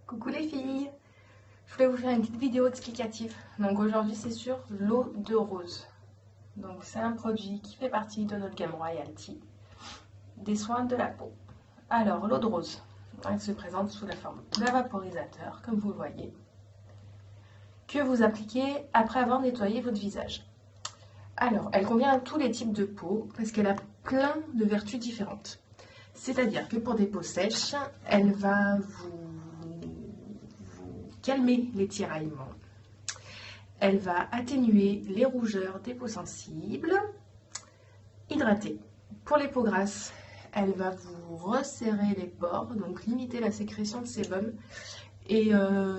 Coucou les filles, je voulais vous faire une petite vidéo explicative. Donc aujourd'hui c'est sur l'eau de rose. Donc c'est un produit qui fait partie de notre gamme Royalty, des soins de la peau. Alors l'eau de rose, elle se présente sous la forme d'un vaporisateur, comme vous le voyez, que vous appliquez après avoir nettoyé votre visage. Alors elle convient à tous les types de peau parce qu'elle a plein de vertus différentes. C'est-à-dire que pour des peaux sèches, elle va vous calmer les tiraillements. Elle va atténuer les rougeurs des peaux sensibles. Hydrater. Pour les peaux grasses, elle va vous resserrer les pores, donc limiter la sécrétion de sébum. Et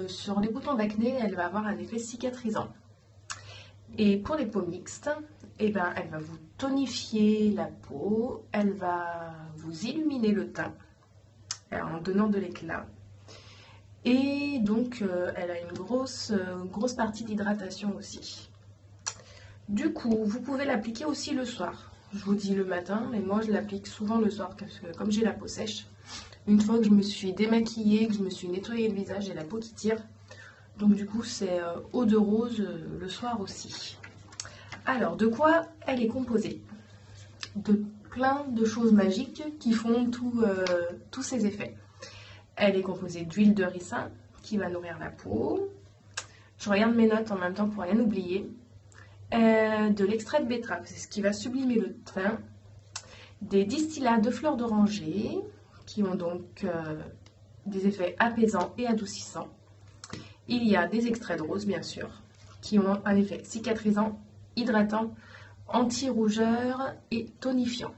sur les boutons d'acné, elle va avoir un effet cicatrisant. Et pour les peaux mixtes, elle va vous tonifier la peau, elle va vous illuminer le teint en donnant de l'éclat. Et donc, elle a une grosse partie d'hydratation aussi. Du coup, vous pouvez l'appliquer aussi le soir. Je vous dis le matin, mais moi je l'applique souvent le soir parce que comme j'ai la peau sèche, une fois que je me suis démaquillée, que je me suis nettoyé le visage, j'ai la peau qui tire. Donc du coup, c'est eau de rose le soir aussi. Alors, de quoi elle est composée? De plein de choses magiques qui font tous ces effets. Elle est composée d'huile de ricin qui va nourrir la peau. Je regarde mes notes en même temps pour rien oublier. De l'extrait de betterave, c'est ce qui va sublimer le teint. Des distillats de fleurs d'oranger qui ont donc des effets apaisants et adoucissants. Il y a des extraits de rose, bien sûr, qui ont un effet cicatrisant, hydratant, anti-rougeur et tonifiant.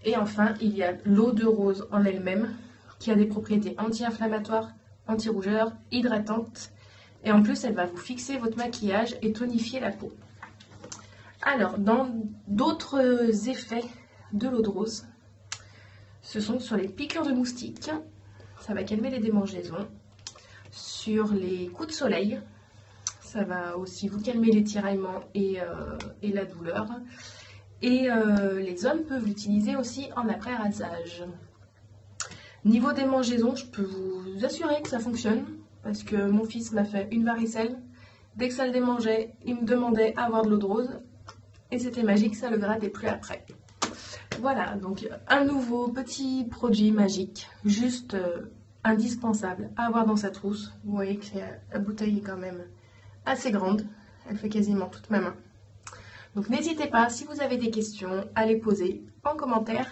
Et enfin, il y a l'eau de rose en elle-même, qui a des propriétés anti-inflammatoires, anti-rougeur, hydratantes. Et en plus, elle va vous fixer votre maquillage et tonifier la peau. Alors, dans d'autres effets de l'eau de rose, ce sont sur les piqûres de moustiques. Ça va calmer les démangeaisons. Sur les coups de soleil, ça va aussi vous calmer les tiraillements et la douleur. Et les hommes peuvent l'utiliser aussi en après-rasage. Niveau démangeaisons, je peux vous assurer que ça fonctionne, parce que mon fils m'a fait une varicelle. Dès que ça le démangeait, il me demandait à avoir de l'eau de rose, et c'était magique, ça le grattait plus après. Voilà, donc un nouveau petit produit magique, juste indispensable à avoir dans sa trousse. Vous voyez que la bouteille est quand même assez grande, elle fait quasiment toute ma main. Donc n'hésitez pas, si vous avez des questions, à les poser en commentaire,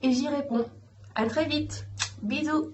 et j'y réponds. À très vite. Bisous.